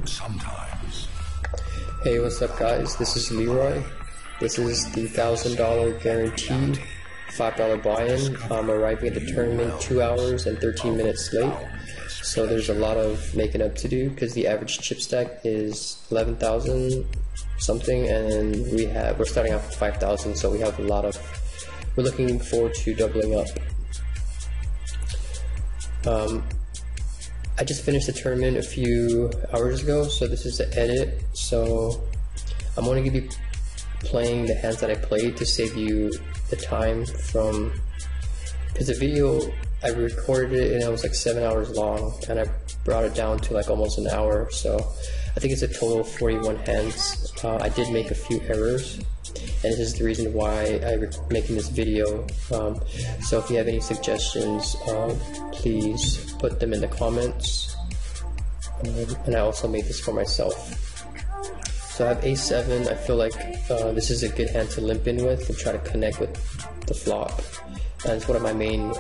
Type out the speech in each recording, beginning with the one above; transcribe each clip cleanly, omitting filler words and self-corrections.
Sometimes. Hey, what's up guys? This is Leroy. This is the $1,000 guaranteed $5 buy-in. I'm arriving at the tournament 2 hours and 13 minutes late. So there's a lot of making up to do because the average chip stack is 11,000 something, and we're starting off with 5,000, so we have a lot of. We're looking forward to doubling up. I just finished the tournament a few hours ago, so this is the edit. So I'm only gonna be playing the hands that I played to save you the time from, because the video I recorded it and it was like 7 hours long, and I brought it down to like almost an hour. So I think it's a total of 41 hands. I did make a few errors, and this is the reason why I'm making this video. So if you have any suggestions, please put them in the comments. And I also made this for myself. So I have A7. I feel like this is a good hand to limp in with and try to connect with the flop. And it's one of my main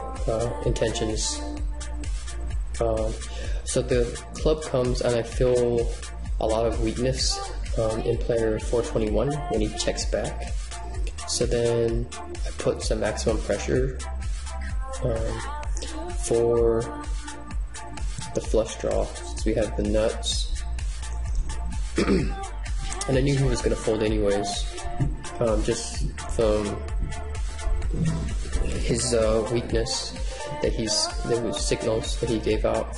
intentions. So the club comes, and I feel a lot of weakness in player 421 when he checks back. So then I put some maximum pressure for the flush draw, since we have the nuts. And I knew he was going to fold anyways, just from his weakness there was signals that he gave out.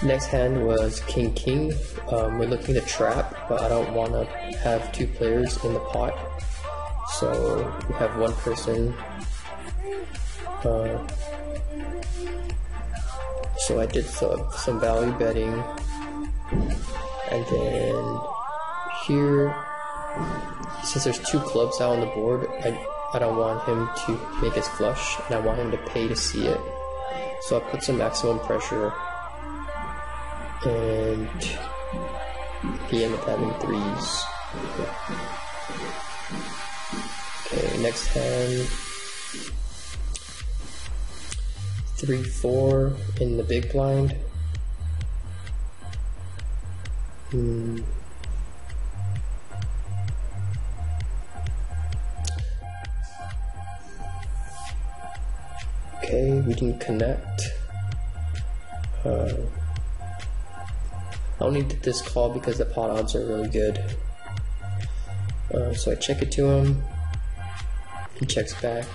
Next hand was King King. We're looking to trap, but I don't want to have two players in the pot, so we have one person. So I did some value betting, and then here, since there's two clubs out on the board, I don't want him to make his flush, and I want him to pay to see it. So I put some maximum pressure, and he ended up having threes. Okay, next hand, 3-4 in the big blind. Okay, we can connect. I only did this call because the pot odds are really good. So I check it to him. He checks back.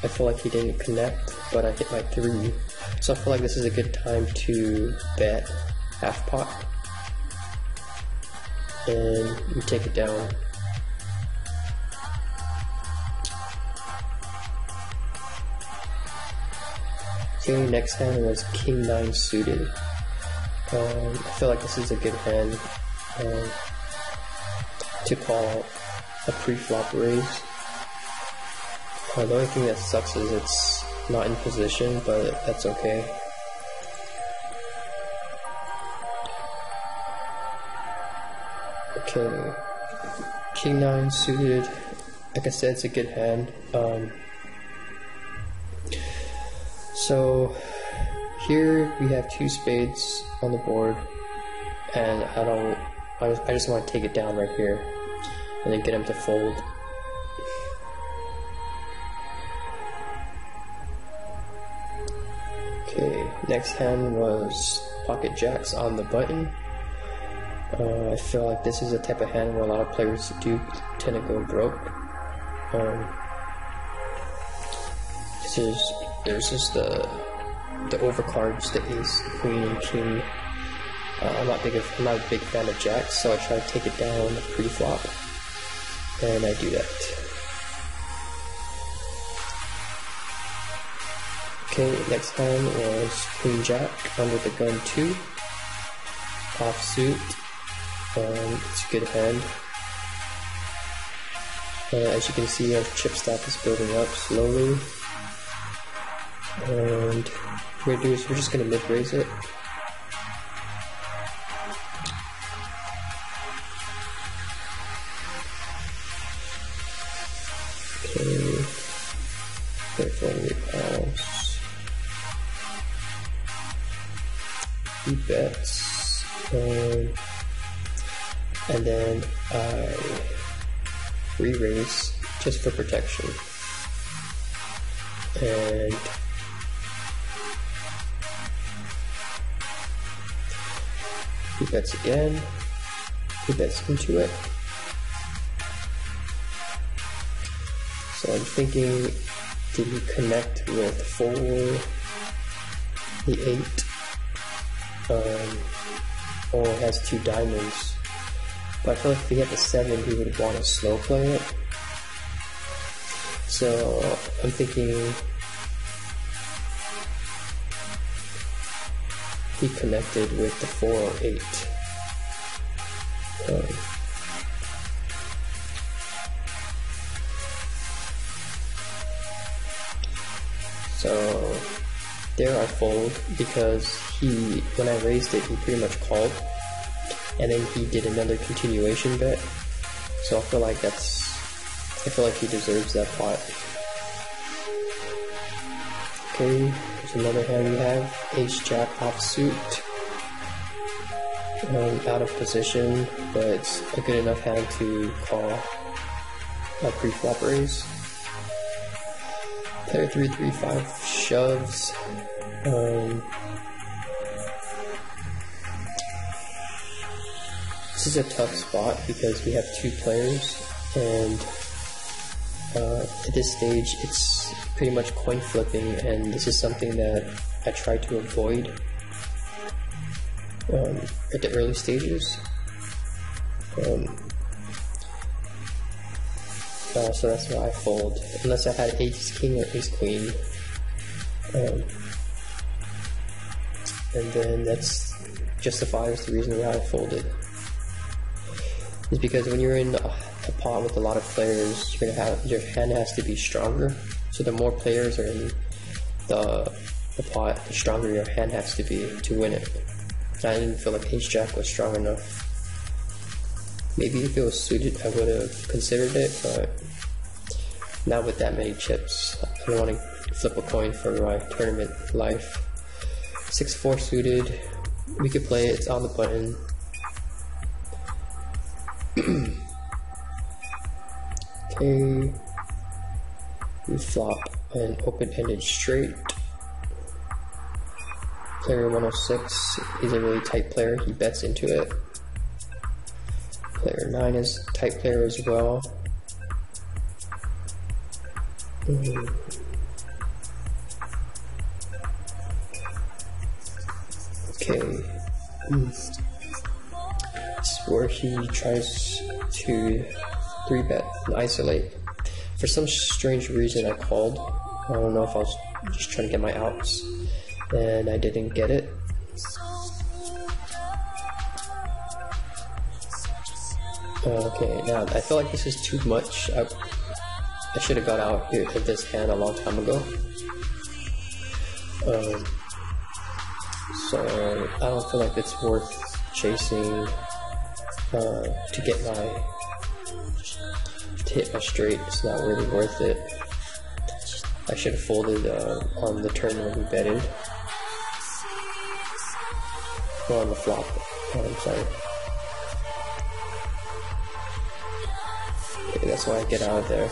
I feel like he didn't connect, but I hit my 3. So I feel like this is a good time to bet half pot. And we take it down. Okay, next hand was King 9 suited. I feel like this is a good hand to call a pre-flop raise. The only thing that sucks is it's not in position, but that's okay. Okay, King 9 suited. Like I said, it's a good hand. So here we have two spades on the board, and I just want to take it down right here and then get him to fold. Okay, next hand was pocket jacks on the button. I feel like this is a type of hand where a lot of players do tend to go broke. There's just the overcards, the ace, queen, and king. I'm not a big fan of jacks, so I try to take it down pre-flop, and I do that. Okay, next hand was Queen Jack under the gun 2, offsuit, it's a good hand. As you can see, our chip stack is building up slowly, and what we're going to do is we're just going to mid-raise it. Okay, therefore rebalance. He bets, and then I re-raise just for protection, and he bets again, he bets into it. So I'm thinking, did he connect with 4, the 8, or has 2 diamonds? But I feel like if he had the 7, he would want to slow play it. So I'm thinking he connected with the 4 or 8. So there I fold because when I raised it, he pretty much called, and then he did another continuation bet. So I feel like he deserves that pot. Okay, here's another hand we have, Ace Jack offsuit. Out of position, but it's a good enough hand to call a pre-flop raise. Player 3-3-5 shoves. This is a tough spot because we have 2 players, and at this stage it's pretty much coin flipping, and this is something that I try to avoid at the early stages. So that's why I fold, unless I had Ace King or Ace Queen, and then that's justifies the reason why I folded. Is because when you're in a pot with a lot of players, your hand has to be stronger. So the more players are in the pot, the stronger your hand has to be to win it. I didn't feel like Ace Jack was strong enough. Maybe if it was suited, I would have considered it, but not with that many chips. I don't want to flip a coin for my tournament life. 6-4 suited. We could play it. It's on the button. Okay. We flop an open-ended straight. Player 106, he's a really tight player, he bets into it. Player 9 is a tight player as well. Okay. This is where he tries to 3-bet and isolate. For some strange reason I called. I don't know if I was just trying to get my outs, and I didn't get it. Okay, now I feel like this is too much. I should have got out of this hand a long time ago. So I don't feel like it's worth chasing to hit my straight. It's not really worth it. I should have folded on the turn when we betted. Or on the flop. Oh, I'm sorry. Okay, that's why I get out of there.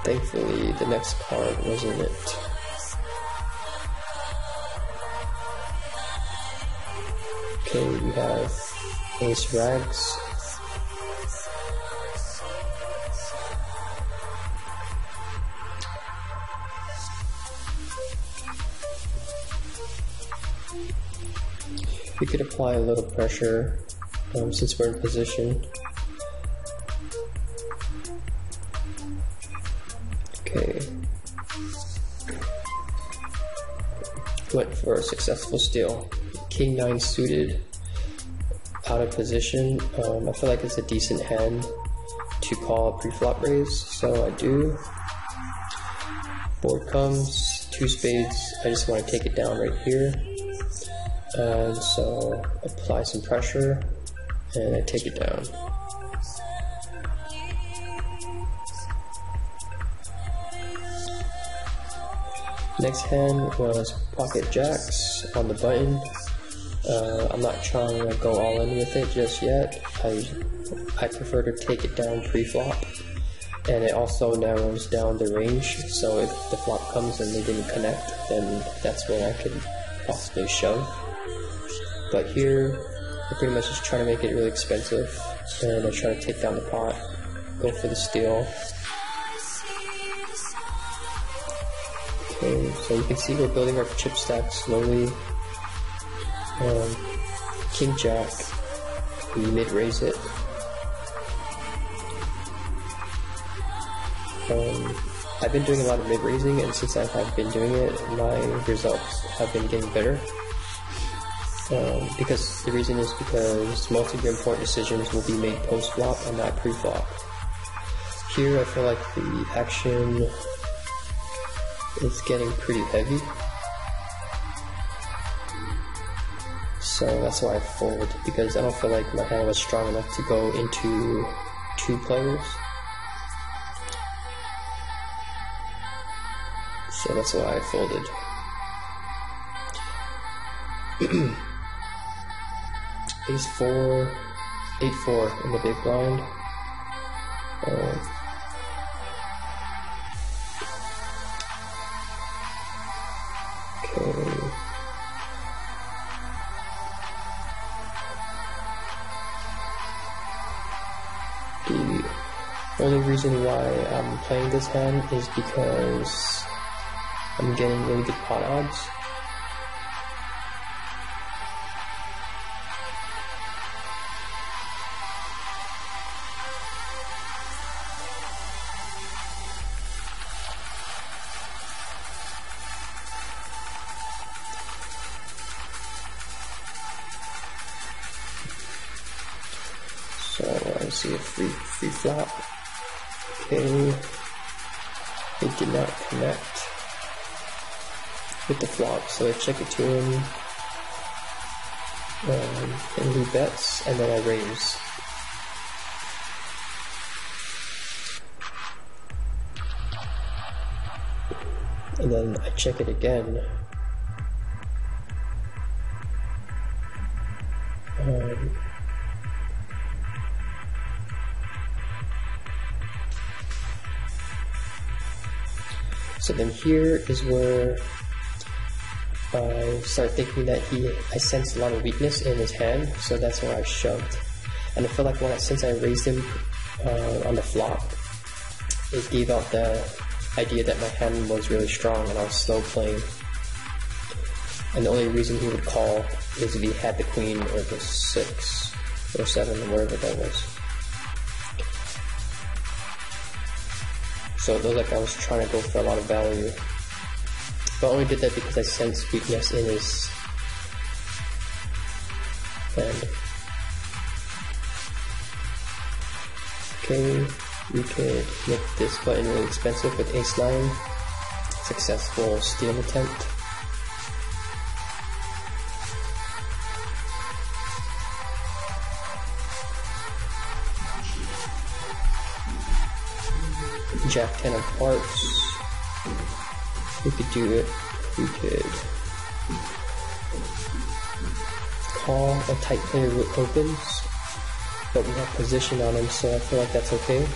Thankfully, the next card wasn't it. Okay, we have Ace Rags. We could apply a little pressure since we're in position. Okay. Went for a successful steal. King 9 suited, out of position. I feel like it's a decent hand to call a pre-flop raise, so I do. Board comes, 2 spades. I just want to take it down right here. And so apply some pressure and I take it down. Next hand was pocket jacks on the button. I'm not trying to go all in with it just yet. I prefer to take it down pre-flop, and it also narrows down the range, so if the flop comes and they didn't connect, then that's when I could possibly shove. But here, I pretty much just try to make it really expensive, and I try to take down the pot, go for the steal. Okay, so you can see we're building our chip stack slowly. King Jack, we mid-raise it. I've been doing a lot of mid-raising, and since I have been doing it, my results have been getting better. Because the reason is because most of your important decisions will be made post-flop and not pre-flop. Here I feel like the action is getting pretty heavy, so that's why I fold, because I don't feel like my hand was strong enough to go into 2 players. So that's why I folded. Ace 4, 8-4 in the big blind. Okay. The only reason why I'm playing this hand is because I'm getting really good pot odds. So I see a free flop. Okay, it did not connect with the flop, so I check it to him, and he bets, and then I raise. And then I check it again. So then here is where I start thinking that I sense a lot of weakness in his hand, so that's where I shoved. And I feel like since I raised him on the flop, it gave out the idea that my hand was really strong and I was slow playing. And the only reason he would call is if he had the queen or the 6 or 7 or whatever that was. So it looked like I was trying to go for a lot of value. But I only did that because I sensed weakness in his hand. Okay, we could make this button really expensive with Ace 9. Successful steal attempt. Jack 10 of hearts. We could do it. We could call a tight player who opens, but we have position on him, so I feel like that's okay.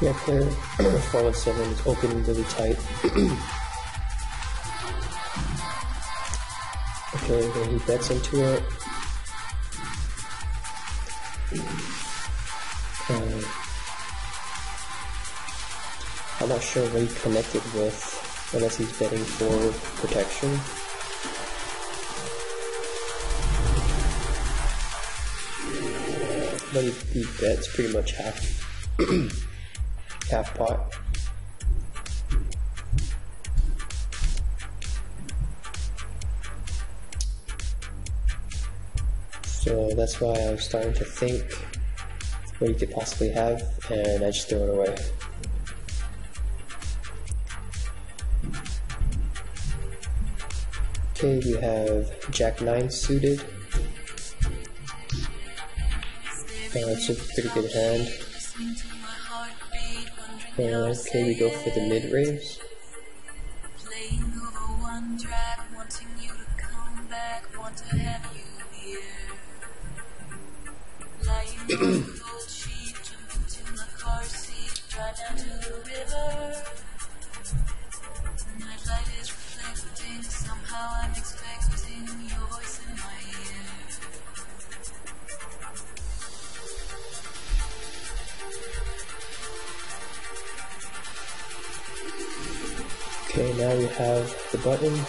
Yeah, player 417 is opening really tight. Okay, then he bets into it. I'm not sure what he connected with, unless he's betting for protection. But he bets pretty much half half pot. So that's why I was starting to think what he could possibly have, and I just threw it away. Okay, we have Jack 9 suited. It's a pretty good hand. Okay, we go for the mid raise. Okay, now we have the button.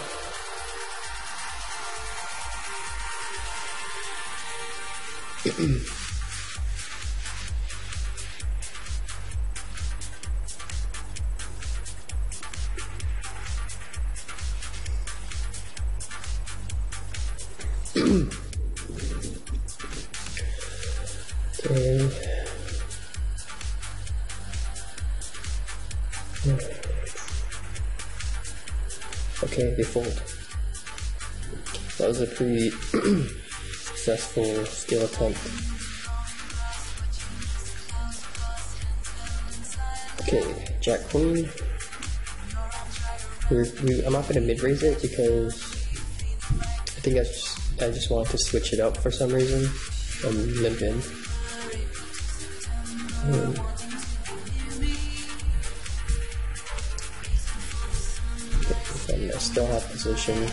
Okay, they fold. That was a pretty successful steal attempt. Okay, Jack Queen. I'm not gonna mid raise it because I think I just wanted to switch it up for some reason. I'm limping. And I still have position.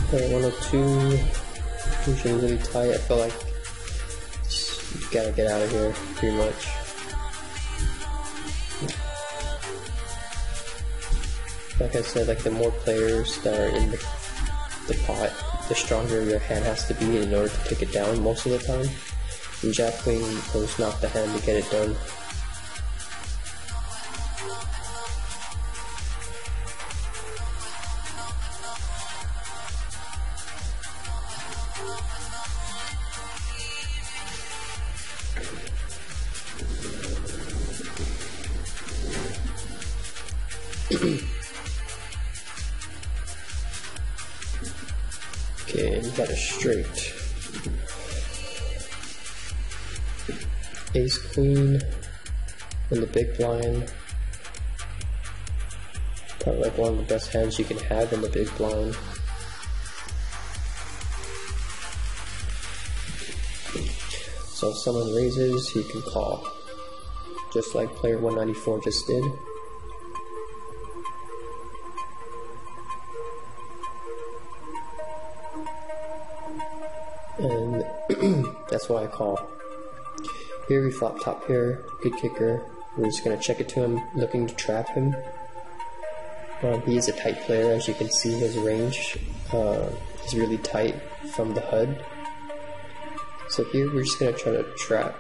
Okay, 102. Usually really tight. I feel like just gotta get out of here pretty much. Like I said, like the more players that are in the pot, the stronger your hand has to be in order to take it down most of the time. And Jack Queen was not the hand to get it done. Okay, we got a straight. Ace Queen in the big blind. Probably like one of the best hands you can have in the big blind. So if someone raises, he can call. Just like player 194 just did. And that's why I call. Here we flop top pair, good kicker. We're just gonna check it to him, looking to trap him. He is a tight player, as you can see. His range is really tight from the HUD. So here we're just gonna try to trap,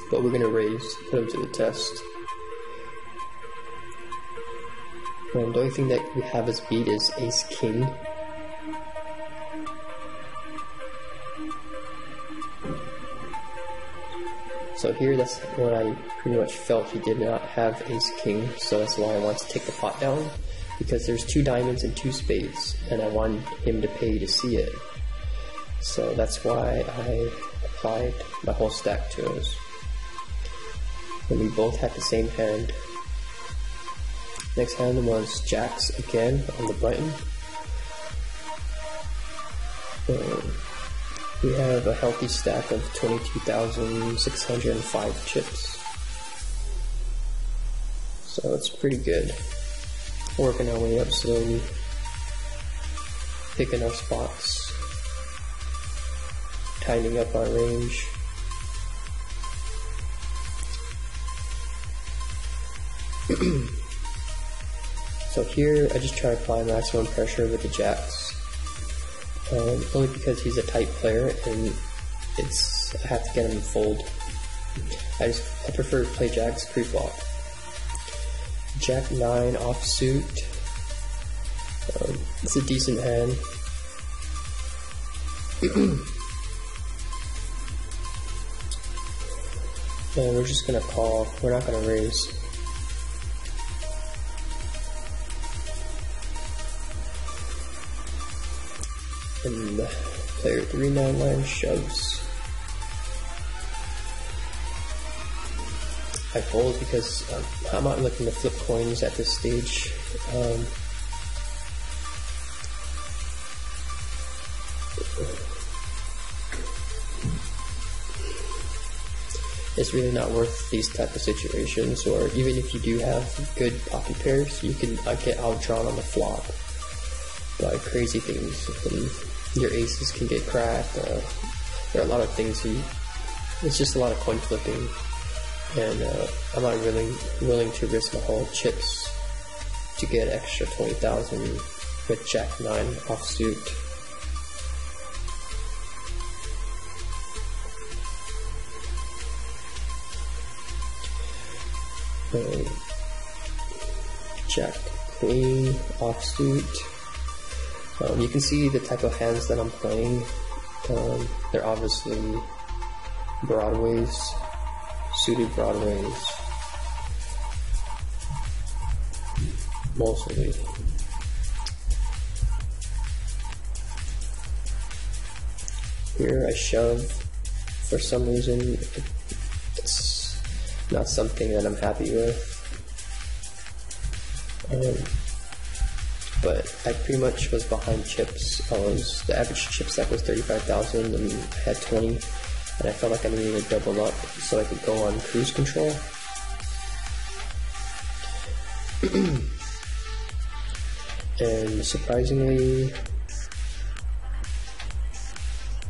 but we're gonna raise, put him to the test. And the only thing that we have as beat is Ace King. So here, that's when I pretty much felt he did not have Ace King, so that's why I want to take the pot down, because there's 2 diamonds and 2 spades, and I want him to pay to see it. So that's why I applied my whole stack to us. And we both had the same hand. Next hand was Jacks again on the button. We have a healthy stack of 22,605 chips. So it's pretty good. Working our way up slowly. Picking our spots. Tightening up our range. So here I just try to apply maximum pressure with the jacks. Only because he's a tight player and I have to get him to fold. I prefer to play jacks pre-flop. Jack 9 offsuit. It's a decent hand. And we're just gonna call. We're not gonna raise. And player 399 shoves. I fold because I'm not looking to flip coins at this stage. It's really not worth these type of situations, or even if you do have good pocket pairs, you can get outdrawn on the flop by crazy things. And your aces can get cracked. There are a lot of things. It's just a lot of coin flipping, and I'm not really willing to risk my whole chips to get extra 20,000 with Jack 9 offsuit. Jack Queen offsuit. You can see the type of hands that I'm playing. They're obviously broadways, suited broadways, mostly. Here I shove. For some reason, it's not something that I'm happy with. But I pretty much was behind chips. The average chip stack was 35,000 and I had 20, and I felt like I needed to double up so I could go on cruise control. And surprisingly,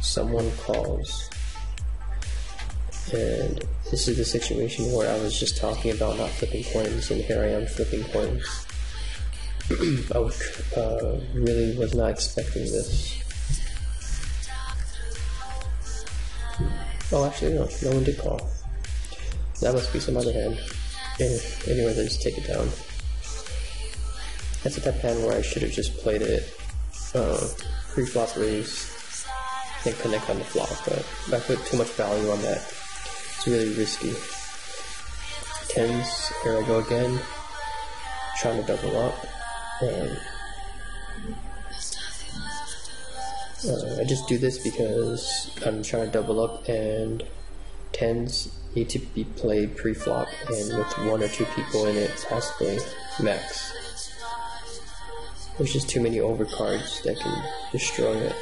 someone calls. And this is the situation where I was just talking about not flipping coins, and here I am flipping coins. I really was not expecting this. Oh, actually, no one did call. That must be some other hand. Anyways, I just take it down. That's the type of hand where I should have just played it pre-flop raise and connect on the flop, but I put too much value on that. It's really risky. Tens, here I go again, trying to double up. I just do this because I'm trying to double up, and tens need to be played pre-flop and with one or two people in it, possibly max. There's just too many overcards that can destroy it.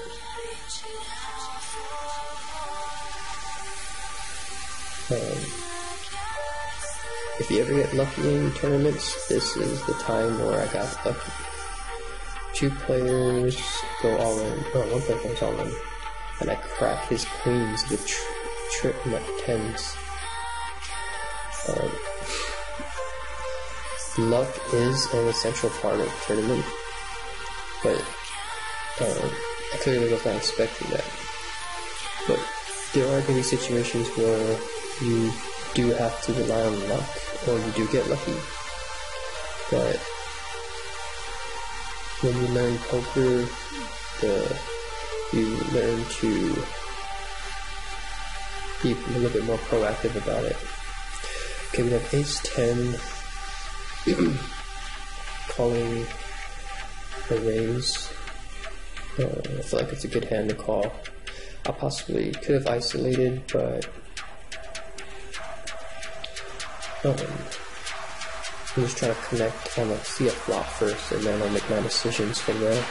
If you ever get lucky in tournaments, this is the time where I got lucky. Two players go all in. Oh, one player goes all in. And I crack his queens with tens. Luck is an essential part of the tournament, but I clearly was not expecting that. But there are going to be situations where you do have to rely on luck, or you do get lucky. But when you learn poker, you learn to be a little bit more proactive about it. Okay, we have ace 10 calling a raise. I feel like it's a good hand to call. I possibly could have isolated, but I'm just trying to connect on like see a flop first, and then I'll make my decisions from there.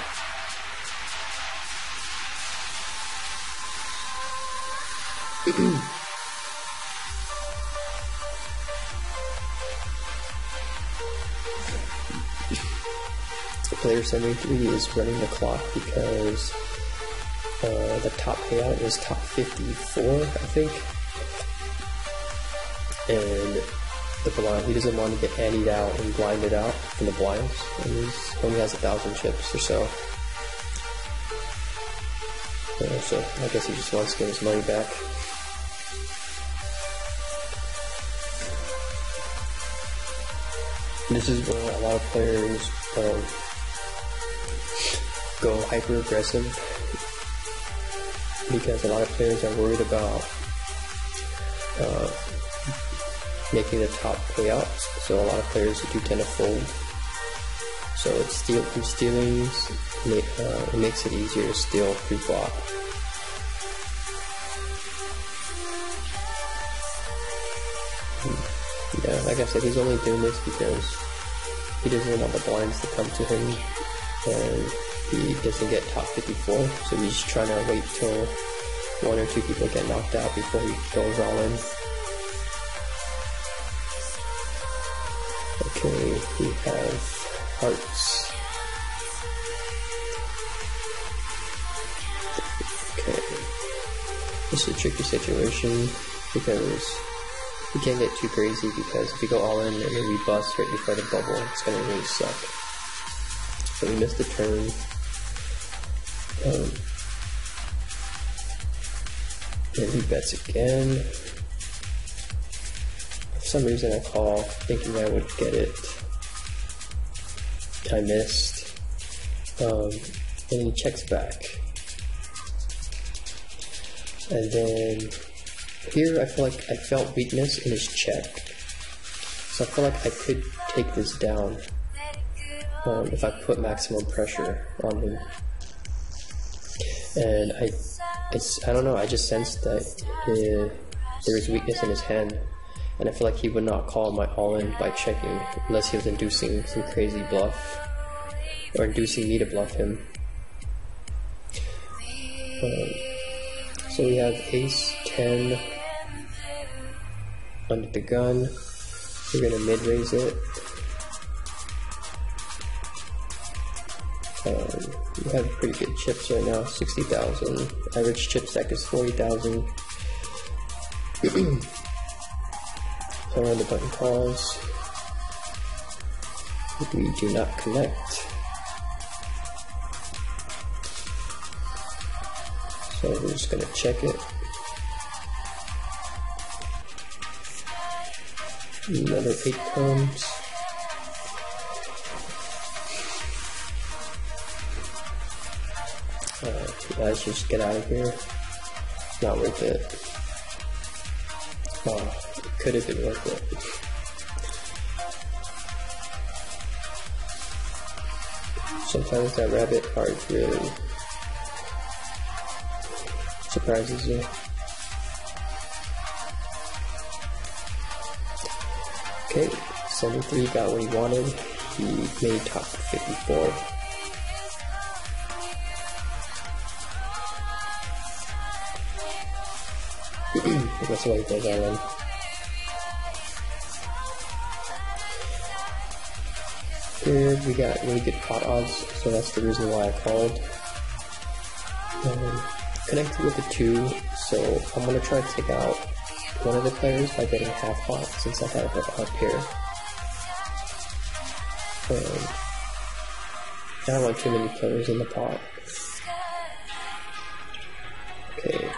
Player 73 is running the clock because the top payout is top 54, I think. And the blind, he doesn't want to get anteed out and blinded out from the blinds. And he only has 1,000 chips or so. So I guess he just wants to get his money back. This is where a lot of players go hyper aggressive, because a lot of players are worried about making the top payouts. So a lot of players do tend to fold. So it's from stealing, it makes it easier to steal pre-flop. Yeah, like I said, he's only doing this because he doesn't want the blinds to come to him, and he doesn't get top 54, so he's trying to wait till 1 or 2 people get knocked out before he goes all in. Okay, we have hearts. Okay, this is a tricky situation because you can't get too crazy, because if you go all in and then we bust right before the bubble, it's gonna really suck. So we missed the turn. And he bets again. For some reason I call, thinking I would get it. I missed. And he checks back. And then here I feel like I felt weakness in his check. So I feel like I could take this down if I put maximum pressure on him. And I don't know, I just sensed that there was weakness in his hand, and I feel like he would not call my all-in by checking unless he was inducing some crazy bluff, or inducing me to bluff him. So we have ace 10 under the gun. We're gonna mid-raise it. We have pretty good chips right now, 60,000. Average chip stack is 40,000. Around the button calls. We do not connect. So we're just gonna check it. Another 8 comes. Guys, just get out of here. It's not worth it. Oh, it could have been worth it. Sometimes that rabbit card really surprises you. Okay, 73 got what he wanted. He made top 54. That's why he goes all in. Here we got really good pot odds, so that's the reason why I called. Connected with the 2, so I'm going to try to take out one of the players by betting half pot, since I have a pair. I don't want too many players in the pot. Okay.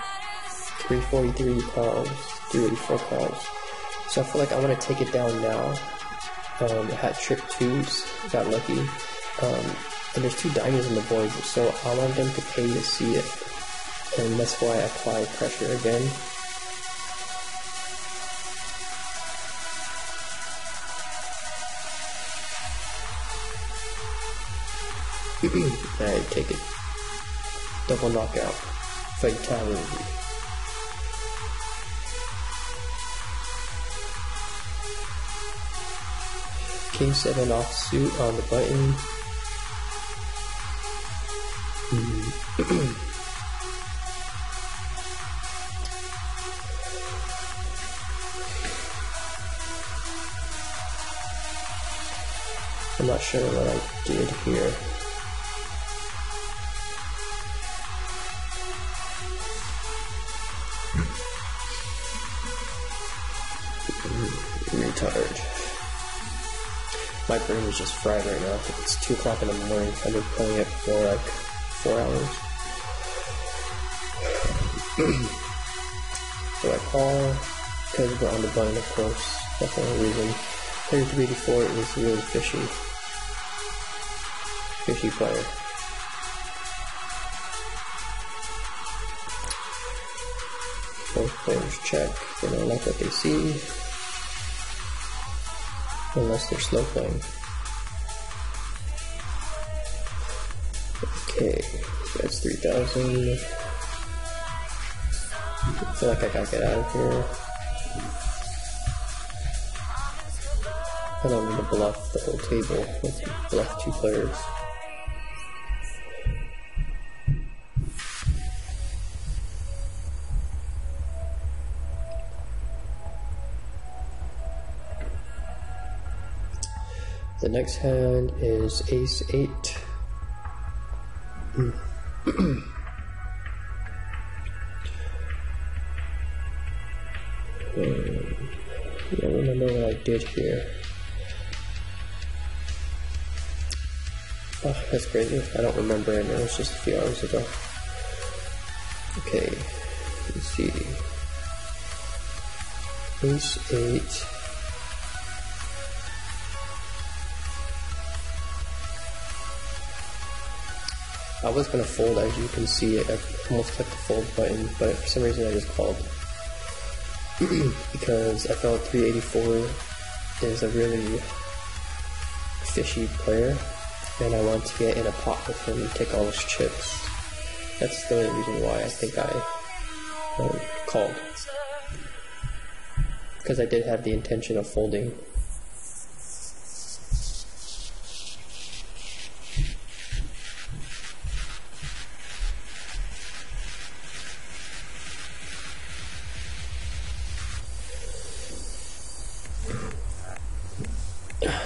343 calls, 384 calls. So I feel like I want to take it down now. It had trip 2s, got lucky. And there's 2 diamonds on the board, so I want them to pay to see it. And that's why I apply pressure again. I take it. Double knockout. Fatality. King 7 offsuit on the button. I'm not sure what I did here. I'm tired. My brain is just fried right now. It's 2 o'clock in the morning. I've been playing it for like 4 hours. So I call because we're on the button, of course. That's the only reason. Player 384 is really fishy. Fishy player. Both players check. They don't like what they see. Unless they're slow playing. Okay, that's 3,000. I feel like I gotta get out of here. I don't need to bluff the whole table. Let's bluff 2 players. The next hand is Ace 8. I don't remember what I did here. Oh, that's crazy. I don't remember it. It was just a few hours ago. Okay, let's see. Ace 8. I was gonna fold, as you can see. I almost clicked the fold button, but for some reason I just called. Because I felt 384 is a really fishy player, and I want to get in a pot with him and take all his chips. That's the only reason why I think I called. Because I did have the intention of folding.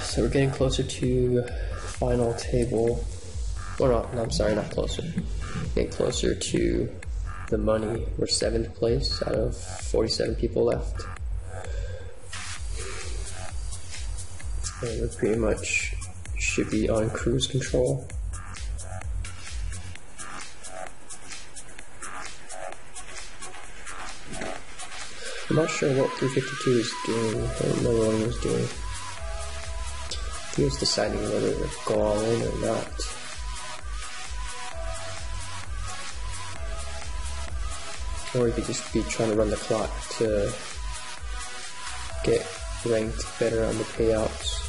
So we're getting closer to final table. Or no, I'm sorry, not closer. Getting closer to the money. We're 7th place out of 47 people left. And we pretty much should be on cruise control. I'm not sure what 352 is doing. I don't know what he was doing. He was deciding whether to go all in or not. Or he could just be trying to run the clock to get ranked better on the payouts.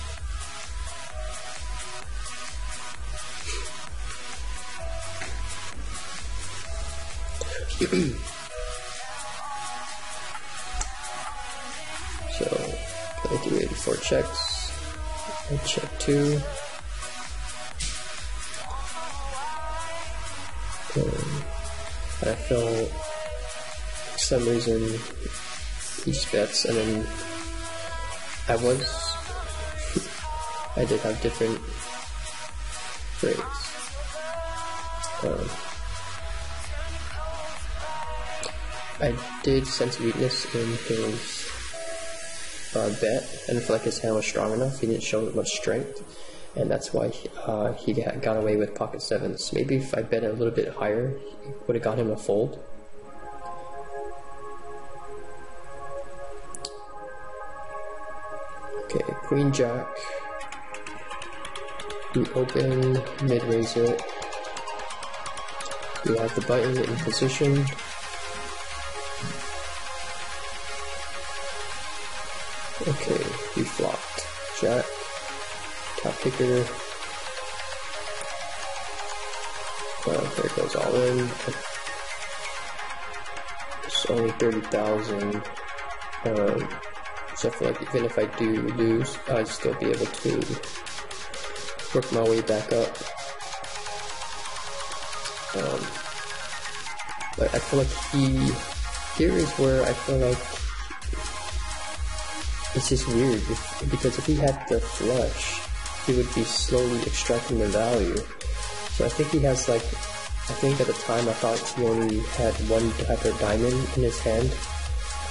So, I do 84 checks. I check 2. I felt for some reason he just bets, and then I did have different rates. I did sense weakness in his bet. I didn't feel like his hand was strong enough. He didn't show much strength, and that's why he got away with pocket 7s. Maybe if I bet a little bit higher, it would have got him a fold. Okay, Queen Jack. We open, mid-raise it. We have the button in position. Okay, we flopped. Jack, top kicker. There goes all in. It's only 30,000. So I feel like even if I do lose, I'd still be able to work my way back up. But I feel like he here is where I feel like it's just weird, because if he had the flush, he would be slowly extracting the value. So I think he has like, I think at the time I thought he only had one type of diamond in his hand,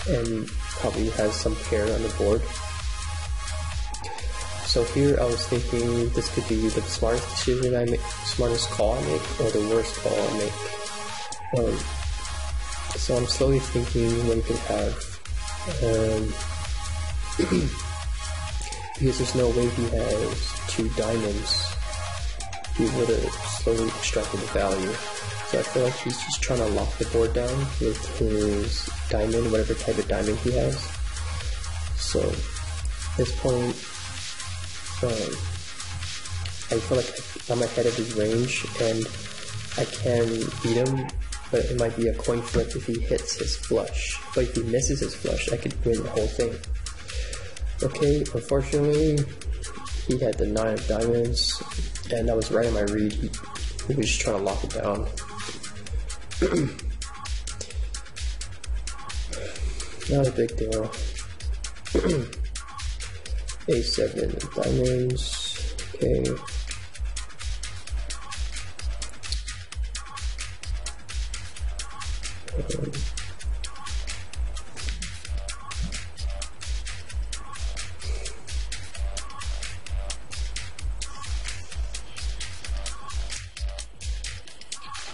and probably has some pair on the board. So here I was thinking this could be the smartest decision I make, smartest call I make, or the worst call I make. So I'm slowly thinking what he could have. Because there's no way he has 2 diamonds. He would have slowly extracted the value. So I feel like he's just trying to lock the board down with his diamond, whatever type of diamond he has. So at this point, I feel like I'm ahead of his range and I can beat him, but it might be a coin flip if he hits his flush. But if he misses his flush, I could win the whole thing. Okay, unfortunately, he had the 9 of diamonds, and that was right in my read. He was just trying to lock it down. Not a big deal. A7 of diamonds. Okay.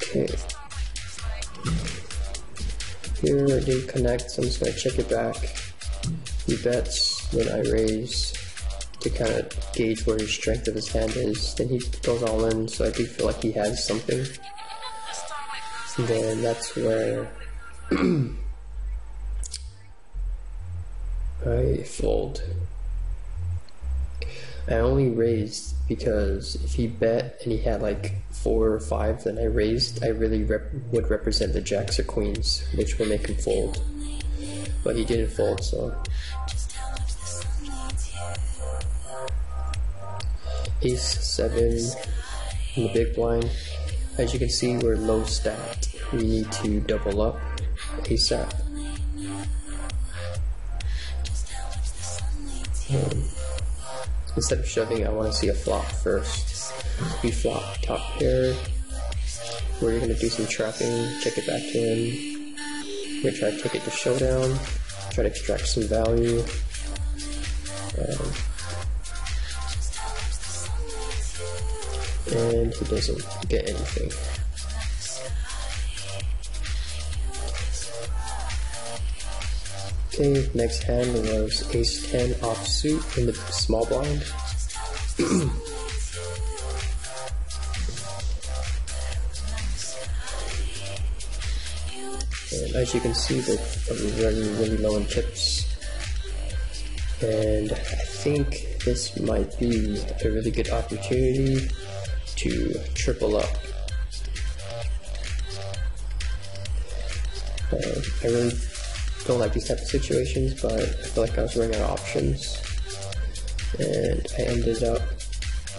Okay. Here I didn't connect, so I'm just gonna check it back. He bets, then I raise to kind of gauge where his strength of his hand is. Then he goes all in, so I do feel like he has something. And then that's where I fold. I only raised because if he bet and he had like 4 or 5, then I raised, I really would represent the jacks or queens, which will make him fold. But he didn't fold, so. Ace 7 in the big blind. As you can see, we're low stacked. We need to double up ASAP. Instead of shoving, I want to see a flop first. We flop top pair. We're going to do some trapping, check it back to him. We're going to try to take it to showdown, try to extract some value. And he doesn't get anything. Okay, next hand was ace 10 offsuit in the small blind. And as you can see, that we're running really low in chips. And I think this might be a really good opportunity to triple up. I really don't like these type of situations, but I feel like I was running out of options, and I ended up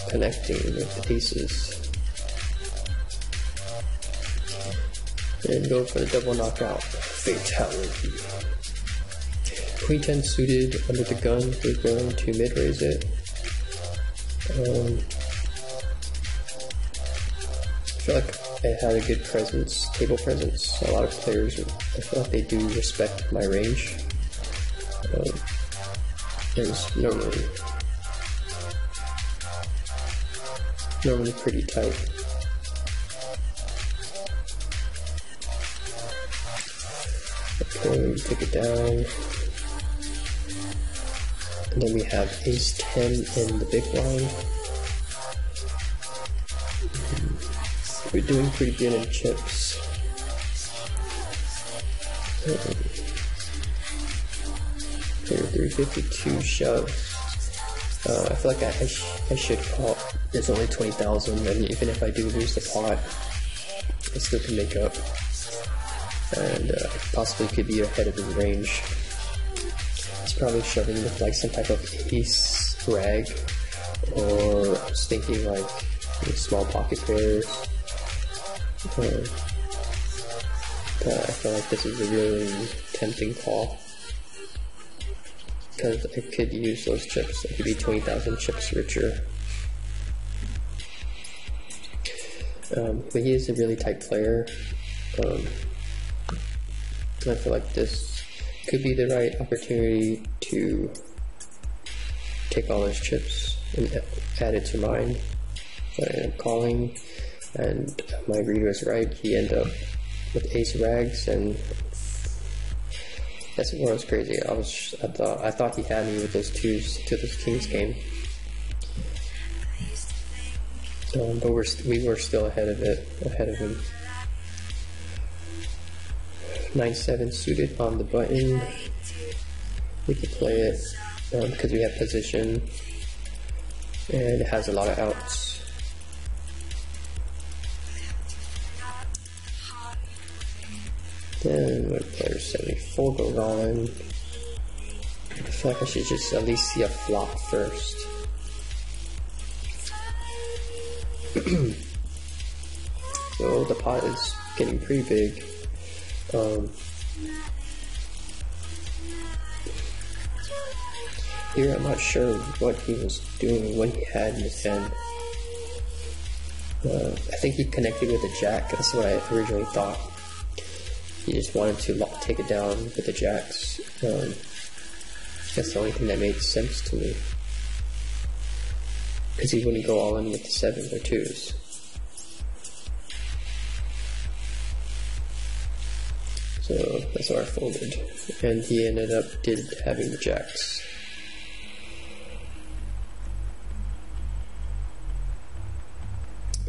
connecting with aces and going for the double knockout fatality. Queen 10 suited under the gun. We're going to mid raise it. I feel like it had a good presence, table presence. A lot of players, I feel like they do respect my range. It was normally pretty tight. Okay, take it down. And then we have ace 10 in the big blind. We're doing pretty good in chips. Here, 352 shove. I feel like I should call. There's only 20,000, and even if I do lose the pot, I still can make up. And possibly could be ahead of his range. He's probably shoving with like some type of ace rag, or I was thinking like small pocket pairs. I feel like this is a really tempting call because I could use those chips. I could be 20,000 chips richer. But he is a really tight player. I feel like this could be the right opportunity to take all his chips and add it to mine. So I ended up calling, and my read was right. He ended up with ace rags, and that's what was crazy. I thought he had me with those twos to this king's game. But we were still ahead of him. 9-7 suited on the button. We could play it because we have position, and it has a lot of outs. Then when player 74 goes all in, I feel like I should just at least see a flop first. So the pot is getting pretty big. Here I'm not sure what he was doing when he had in his hand. I think he connected with a jack. That's what I originally thought. He just wanted to take it down with the jacks. That's the only thing that made sense to me. Because he wouldn't go all in with the 7s or 2s. So that's why I folded. And he ended up having the jacks.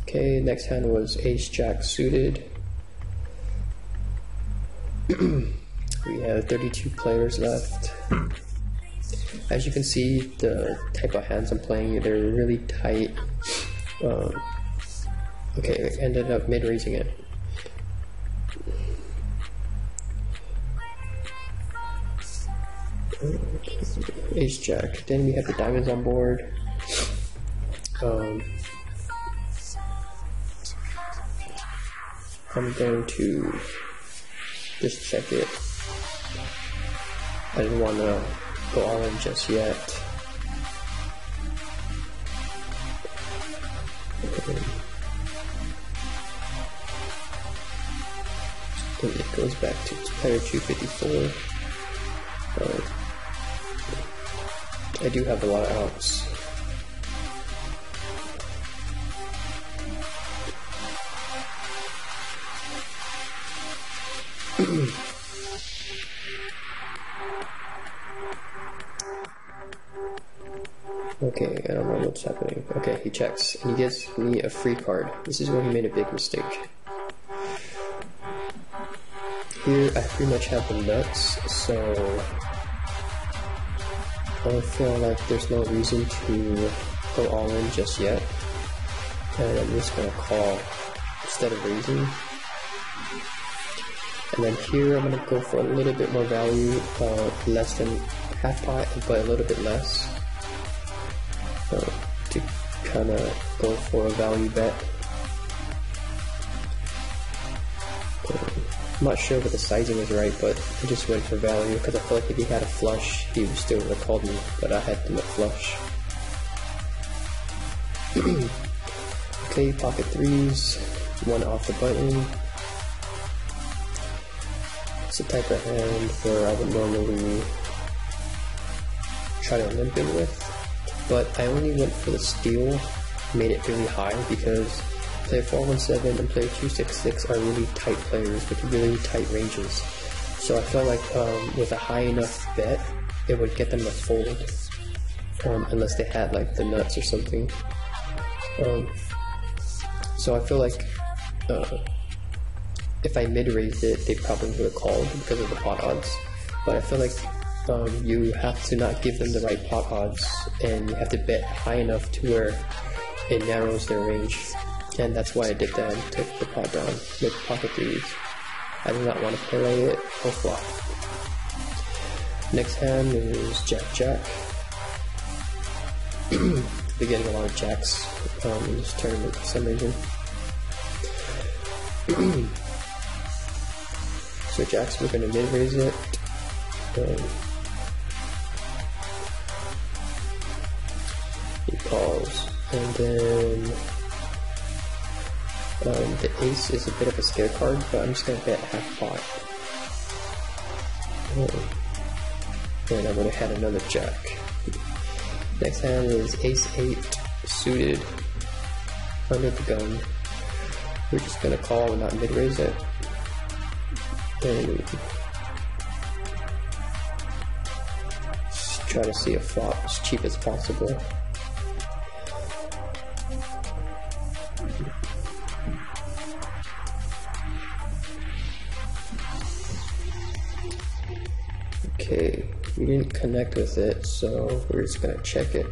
Okay, next hand was ace jack suited. We have 32 players left. As you can see, the type of hands I'm playing, they're really tight. Okay, I ended up mid-raising it. Ace jack. Then we have the diamonds on board. I'm going to just check it. I didn't want to go all in just yet. And it goes back to player 254. I do have a lot of outs. Okay, I don't know what's happening. Okay, he checks, and he gives me a free card. This is where he made a big mistake. Here, I pretty much have the nuts, so I feel like there's no reason to go all in just yet. And I'm just gonna call instead of raising. And then here, I'm gonna go for a little bit more value, less than half pot, but a little bit less. To kind of go for a value bet. I'm not sure if the sizing is right, but I just went for value because I feel like if he had a flush, he still would have called me, but I had him a flush. Okay, pocket 3s, one off the button. It's the type of hand where I would normally try to limp in with. But I only went for the steal, made it really high because player 417 and player 266 are really tight players with really tight ranges. So I felt like with a high enough bet, it would get them to fold, unless they had like the nuts or something. So I feel like if I mid-raised it, they probably would have called because of the pot odds. But I feel like you have to not give them the right pot odds, and you have to bet high enough to where it narrows their range. And that's why I did that and took the pot down with pocket 3s. I do not want to parlay it or flop. Next hand is Jack-Jack. We're getting a lot of jacks in this tournament for some reason. So Jacks, we're gonna mid-raise it. He calls, and then the ace is a bit of a scare card, but I'm just gonna bet half pot. And I'm gonna add another jack. Next hand is ace 8 suited under the gun. We're just gonna call and not mid-raise it. And just try to see a flop as cheap as possible. Okay, we didn't connect with it, so we're just gonna check it.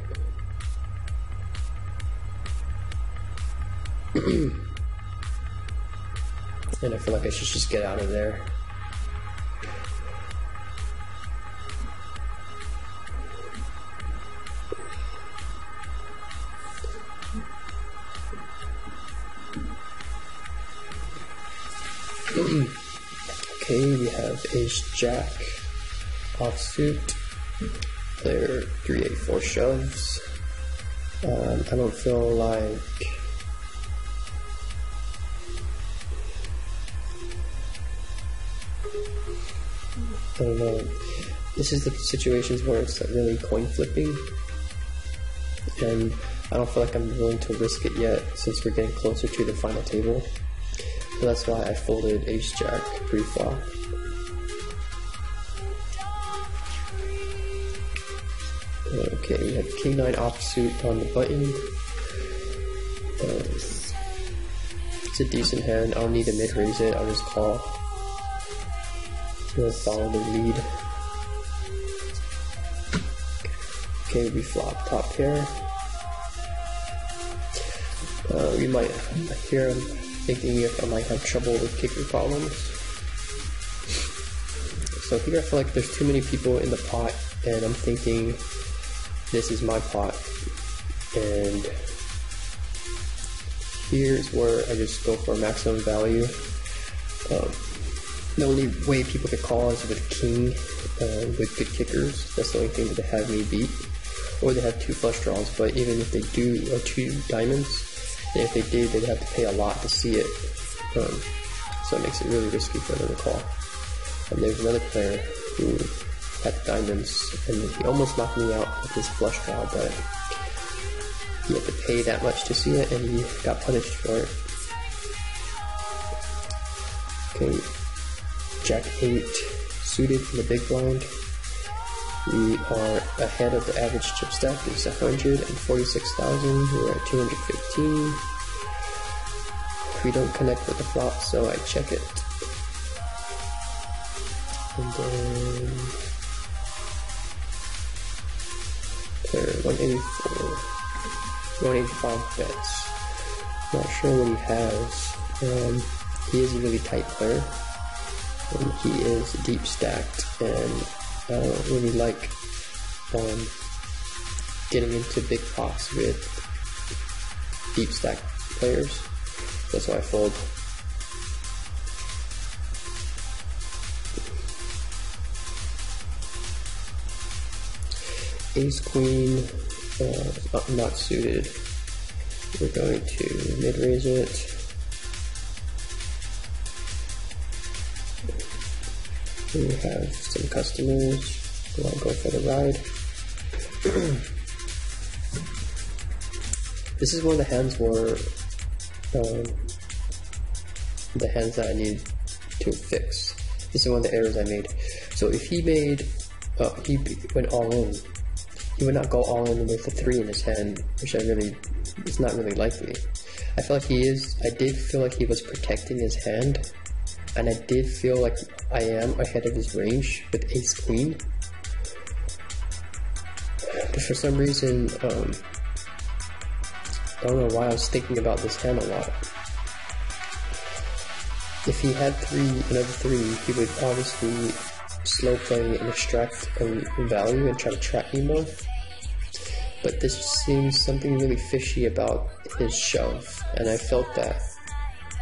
And I feel like I should just get out of there. Okay, we have ace jack offsuit, player 3-8-4 shoves. I don't feel like I don't know. This is the situations where it's like really coin flipping, and I don't feel like I'm willing to risk it yet since we're getting closer to the final table. So that's why I folded ace jack pre-flop. Okay, we have king 9 offsuit on the button. It's a decent hand. I don't need to mid-raise it. I'll just call. We'll follow the lead. Okay, we flop top pair. We might here. I'm thinking if I might have trouble with kicker problems. So here I feel like there's too many people in the pot, and I'm thinking this is my pot, and here's where I just go for maximum value. The only way people could call is with king with good kickers. That's the only thing that they have me beat, or they have 2 flush draws. But even if they do, or 2 diamonds, and if they did, they'd have to pay a lot to see it. So it makes it really risky for them to call. And there's another player who had diamonds, and he almost knocked me out with his flush draw, but he had to pay that much to see it, and he got punished for it. Okay, jack 8 suited in the big blind. We are ahead of the average chip stack. It's 146,000. We're at 215. We don't connect with the flop, so I check it. And then player 184, 185 bets. Not sure what he has. He is a really tight player, and he is deep stacked, and I don't really like getting into big pots with deep stacked players. That's why I fold. Ace queen, not suited. We're going to mid-raise it. We have some customers who want to go for the ride. This is one of the hands where the hands that I need to fix. This is one of the errors I made. So if he made, he went all in, he would not go all in with a 3 in his hand, which it's not really likely. I feel like he is, I did feel like he was protecting his hand, and I did feel like I am ahead of his range with ace queen. But for some reason, I don't know why I was thinking about this hand a lot. If he had another 3, he would obviously slow play and extract value and try to trap me more. But this seems something really fishy about his shove, and I felt that,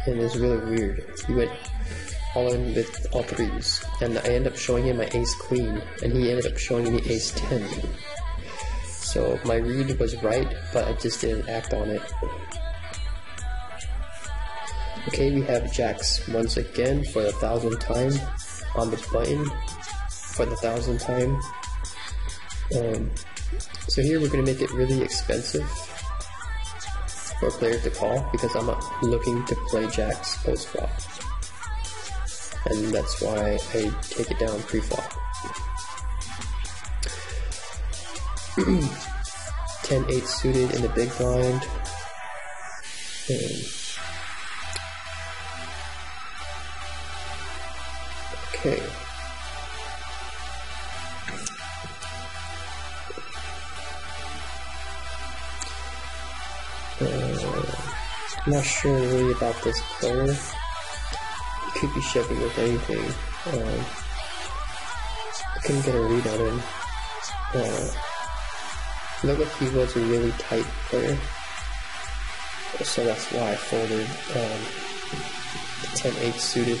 and it's really weird. He went all in with all threes, and I ended up showing him my ace queen, and he ended up showing me ace 10. So my read was right, but I just didn't act on it. Okay, we have jacks once again for the 1000th time on the button for the 1000th time. So here we're going to make it really expensive for a player to call because I'm not looking to play jacks post flop, and that's why I take it down pre-flop. 10-8 suited in the big blind. Okay. I'm not sure really about this player. He could be shoving with anything. I couldn't get a read on him. Looked like he was a really tight player, so that's why I folded the 10-8 suited.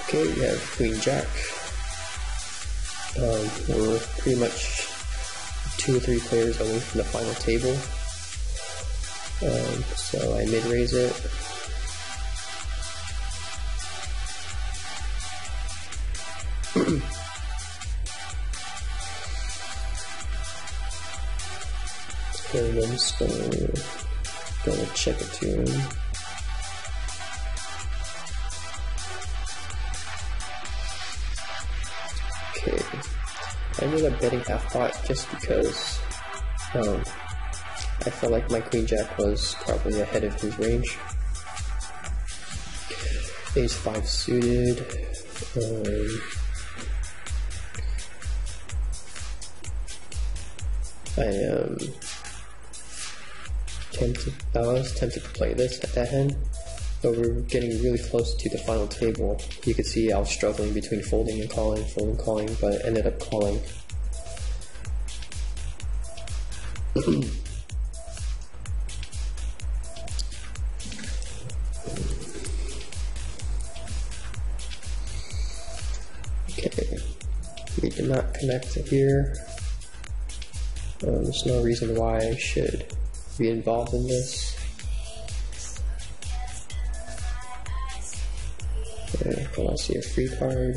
Okay, we have Queen Jack. We're pretty much 2 or 3 players away from the final table. So I mid-raise it. And I'm just gonna check it to him. Okay, I ended up betting half pot just because I felt like my Queen Jack was probably ahead of his range. Ace 5 suited. I was tempted to play this at that hand, but we were getting really close to the final table. You could see I was struggling between folding and calling, but I ended up calling. Okay, we did not connect to here. There's no reason why I should be involved in this. Okay, well, I see a free card.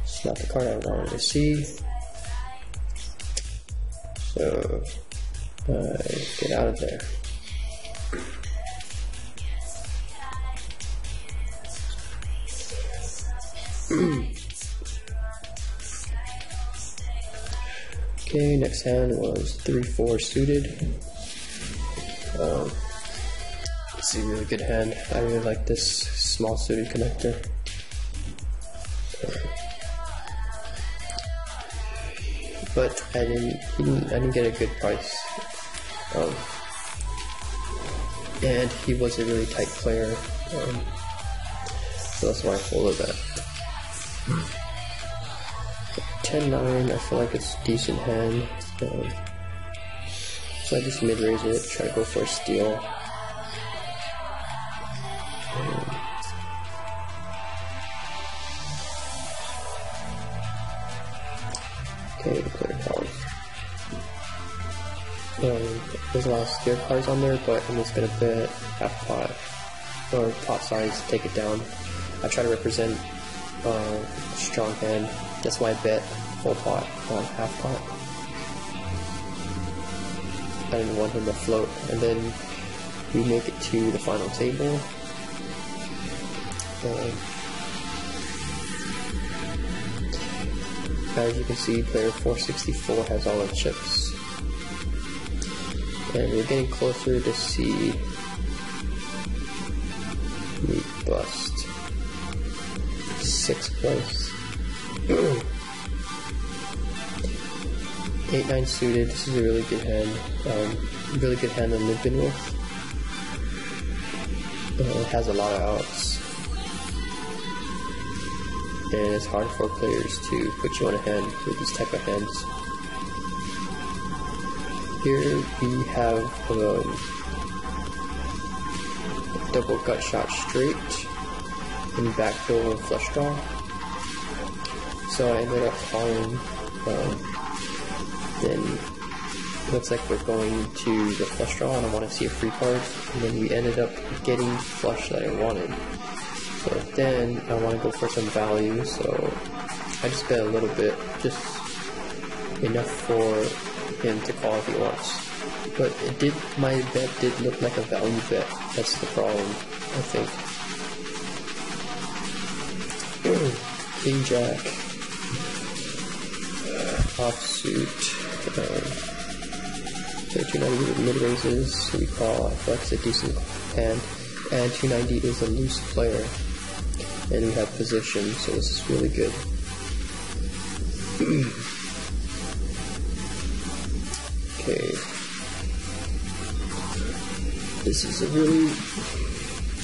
It's not the card I wanted to see. So get out of there. Okay, next hand was 3-4 suited. It's a really good hand. I really like this small suited connector. But I didn't get a good price. And he was a really tight player. So that's why I folded that. 10-9, I feel like it's a decent hand. So I just mid-raise it, try to go for a steal. Okay, the player calls. There's a lot of scared cards on there, but I'm just gonna bet half pot or pot size, take it down. I try to represent a strong hand. That's why I bet full pot on half pot. I didn't want him to float, and then we make it to the final table. As you can see, player 464 has all the chips, and we're getting closer to see me bust 6th place. 8-9 suited. This is a really good hand. Really good hand to live in with. It has a lot of outs, and it's hard for players to put you on a hand with these type of hands. Here we have double gut shot straight and backdoor flush draw. So I ended up calling, then it looks like we're going to the flush draw and I want to see a free card, and then we ended up getting flush that I wanted. So then I want to go for some value, so I just bet a little bit, just enough for him to call if he wants. But my bet did look like a value bet, that's the problem, I think. King Jack, offsuit, 290 with mid raises, so we call Flex a decent hand, and 290 is a loose player, and we have position, so this is really good. Okay, this is a really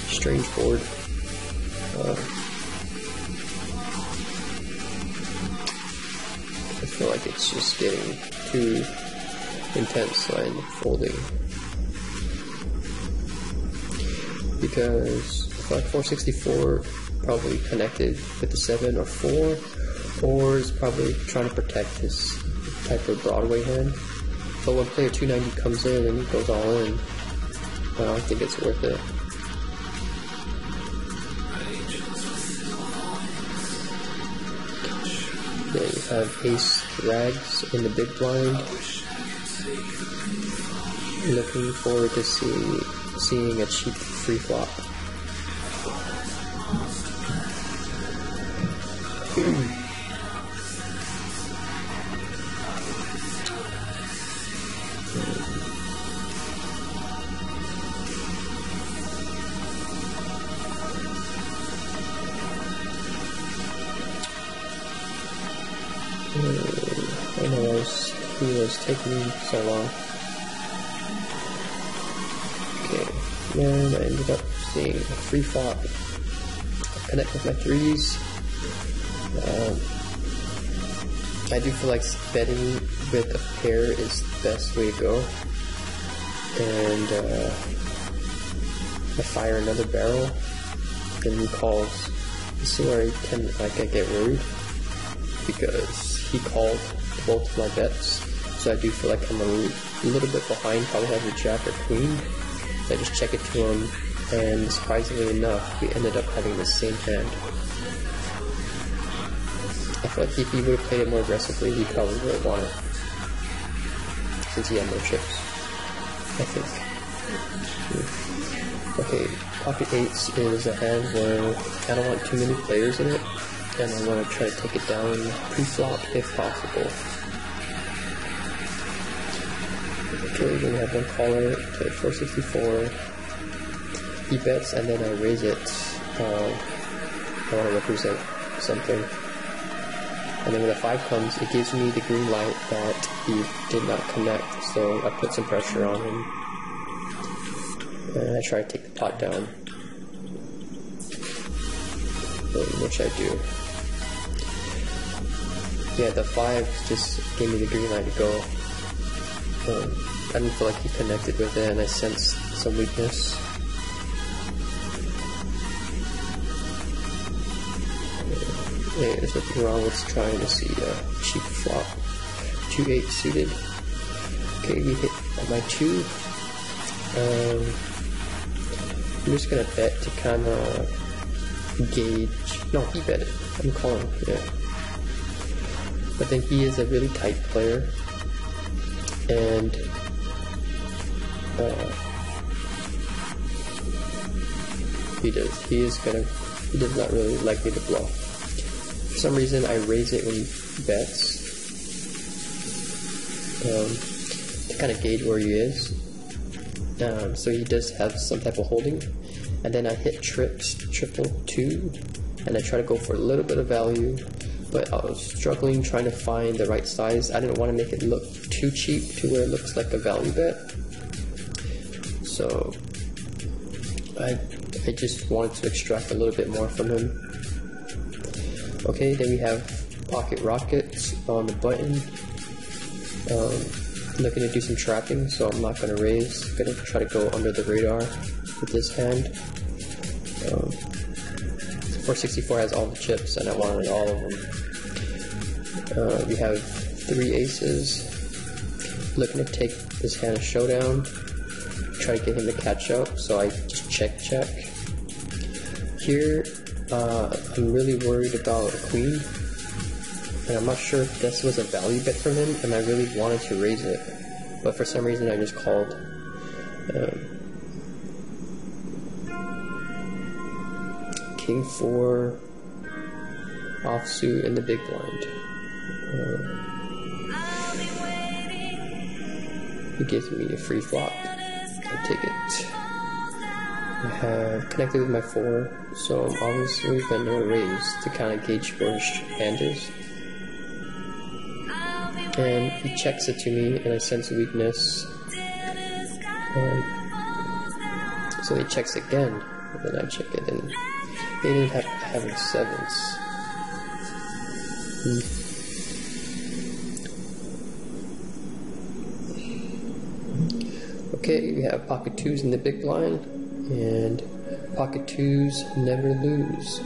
strange board. I feel like it's just getting too intense, so I end up folding. Because I feel like 464 probably connected with the 7 or 4, or is probably trying to protect his type of Broadway hand. But when player 290 comes in and he goes all in, I don't think it's worth it. Then you have ace rags in the big blind. Looking forward to seeing a cheap free flop. I know he was taking so long. Okay, then I ended up seeing a free flop. Connect with my threes. I do feel like betting with a pair is the best way to go. And I fire another barrel, then he calls. This is where I get worried, because he called both of my bets, so I do feel like I'm a little bit behind, probably having a jack or queen. I just check it to him, and surprisingly enough, we ended up having the same hand. I feel like if he would have played it more aggressively, he probably would have won it, since he had no chips, I think. Okay, pocket eights is a hand where I don't want too many players in it, and I want to try to take it down pre-flop if possible. Okay, then we have one caller to 464. He bets and then I raise it. I want to represent something. And then when the 5 comes, it gives me the green light that he did not connect, so I put some pressure on him. And I try to take the pot down, which I do. Yeah, the 5 just gave me the green light to go. I didn't feel like he connected with it, and I sensed some weakness. Hey, there's nothing wrong with trying to see a cheap flop. 2-8 suited. Okay, we hit my 2. I'm just gonna bet to kind of gauge. No, he bet it. I'm calling, yeah. But then he is a really tight player, and he does not really like me to bluff. For some reason, I raise it when he bets, to kind of gauge where he is. So he does have some type of holding, and then I hit triple 2, and I try to go for a little bit of value, but I was struggling trying to find the right size. I didn't want to make it look too cheap to where it looks like a value bet. So I just wanted to extract a little bit more from him. Okay, then we have pocket rockets on the button. Looking to do some trapping, so I'm not going to raise. Going to try to go under the radar. with this hand. 464 has all the chips, and I wanted all of them. We have 3 aces. Looking to take this hand a showdown. Try to get him to catch up, so I just check. Here, I'm really worried about a queen, and I'm not sure if this was a value bet from him, and I really wanted to raise it, but for some reason I just called. King 4 offsuit in the big blind. He gives me a free flop. I take it. I have connected with my 4, so I'm obviously gonna raise to kind of gauge where his hand is. And he checks it to me, and I sense a weakness. So he checks again, and then I check it, and he didn't have any 7s. Okay, we have pocket 2s in the big blind, and pocket 2s never lose.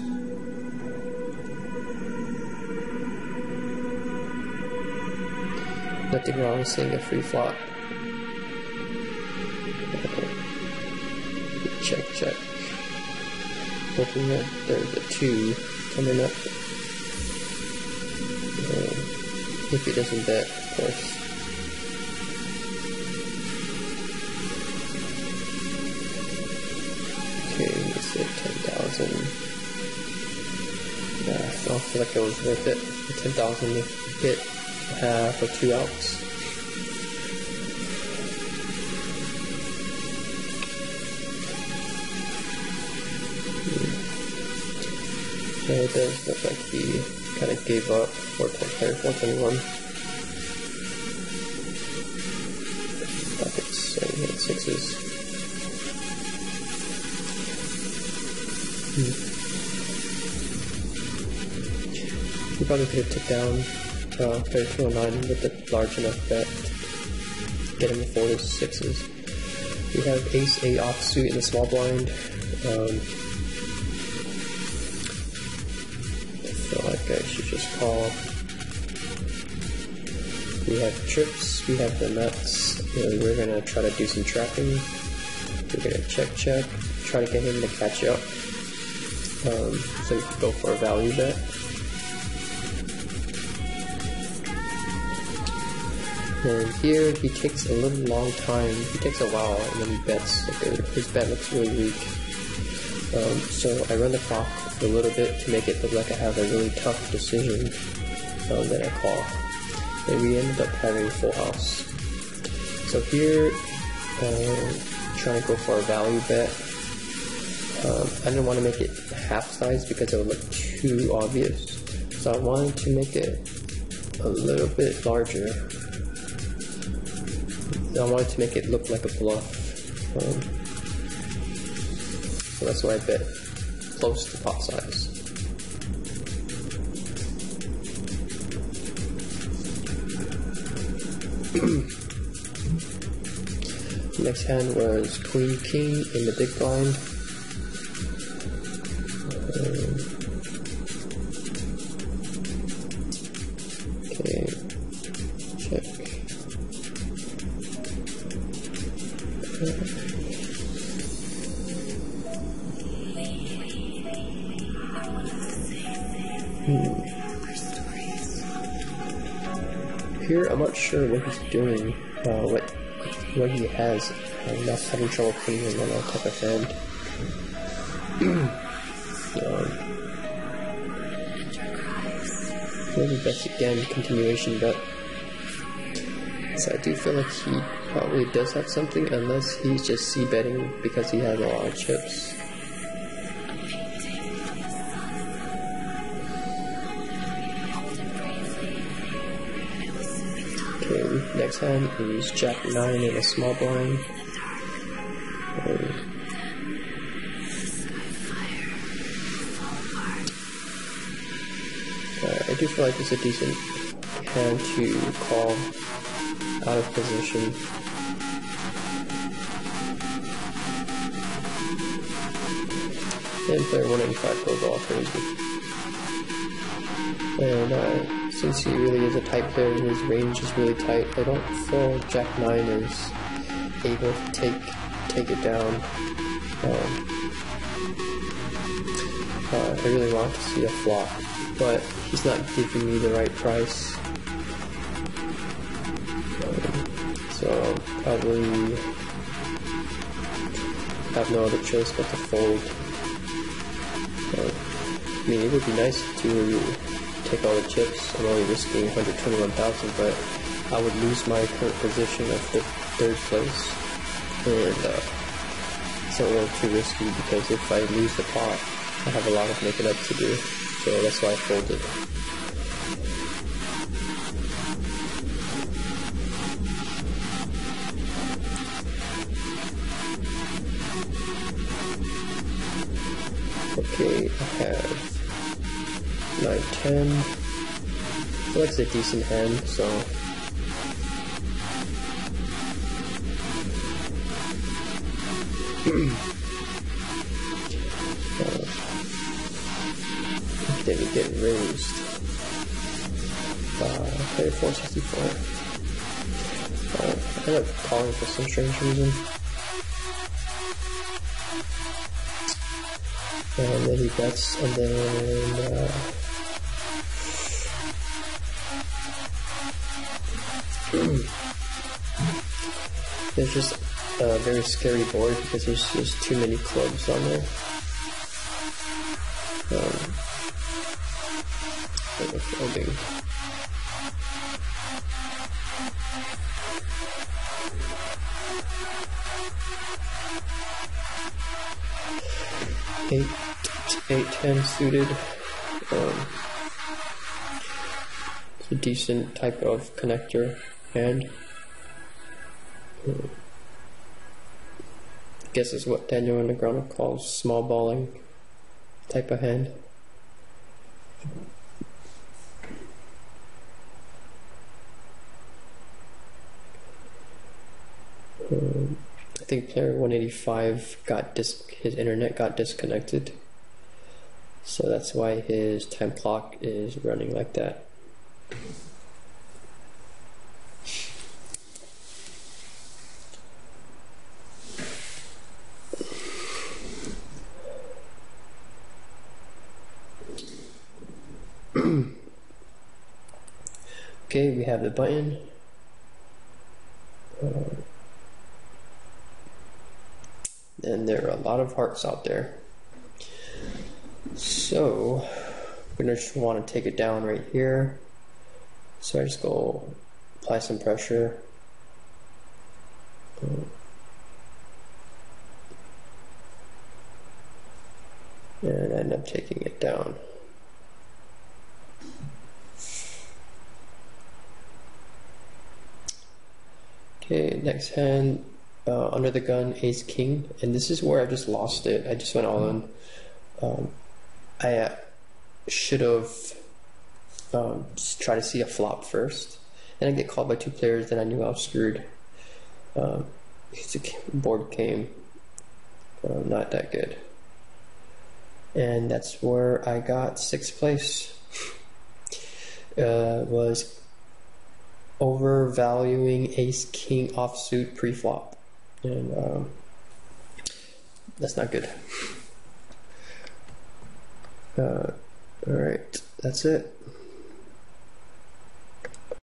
Nothing wrong with seeing a free flop. Check. Hoping that there's a 2 coming up. If he doesn't bet, of course. Okay, let's say 10,000. I don't feel like it was worth it. 10,000 hit for 2 outs. Yeah, it does look like he kind of gave up. 421. Pockets, so he had 6s. He probably could have took down 3209 with a large enough bet to get him to 4 to 6s. We have ace 8 offsuit in the small blind. I feel like I should just call. We have trips, we have the nuts, and we're gonna try to do some trapping. We're gonna check, try to get him to catch up. So we can go for a value bet. And here he takes a little long time. He takes a while, and then he bets. His bet looks really weak. So I run the clock a little bit to make it look like I have a really tough decision that I call. And we ended up having a full house. So here, trying to go for a value bet. I didn't want to make it half size because it would look too obvious. So I wanted to make it a little bit larger. I wanted to make it look like a bluff. So that's why I bet close to pot size. Next hand was Queen King in the big blind. Okay, check. Here, I'm not sure what he's doing, what he has. I'm not having trouble putting him on that type of hand. Maybe bets again, continuation bet. So I do feel like he probably does have something, unless he's just c-betting because he has a lot of chips. Next hand is Jack 9 in a small blind. I do feel like it's a decent hand to call out of position. And player 185 goes all crazy. And since he really is a tight player, his range is really tight. I don't feel Jack 9 is able to take it down. I really want to see a flop, but he's not giving me the right price. So I'll probably have no other choice but to fold. I mean, it would be nice to take all the chips. I'm only risking 121,000, but I would lose my current position of third place, and it's a little too risky because if I lose the pot, I have a lot of making up to do. So that's why I folded. Okay, I have 9, 10. I feel like it's a decent hand, so did we get raised? Player 464. I ended up calling for some strange reason. And then he bets, and then there's just a very scary board because there's just too many clubs on there. Folding. Eight, 10 suited. It's a decent type of connector hand. I guess is what Daniel Underground calls small balling type of hand. I think player 185 his internet got disconnected, so that's why his time clock is running like that. Okay, we have the button. And there are a lot of hearts out there. So we're gonna just want to take it down right here. So I just go apply some pressure. And I end up taking it down. Okay, next hand, under the gun, ace king, and this is where I just lost it. I just went all in. I should have tried to see a flop first, and I get called by two players. Then I knew I was screwed. The board came not that good, and that's where I got 6th place. Was overvaluing ace king offsuit pre-flop, and that's not good. Alright, that's it.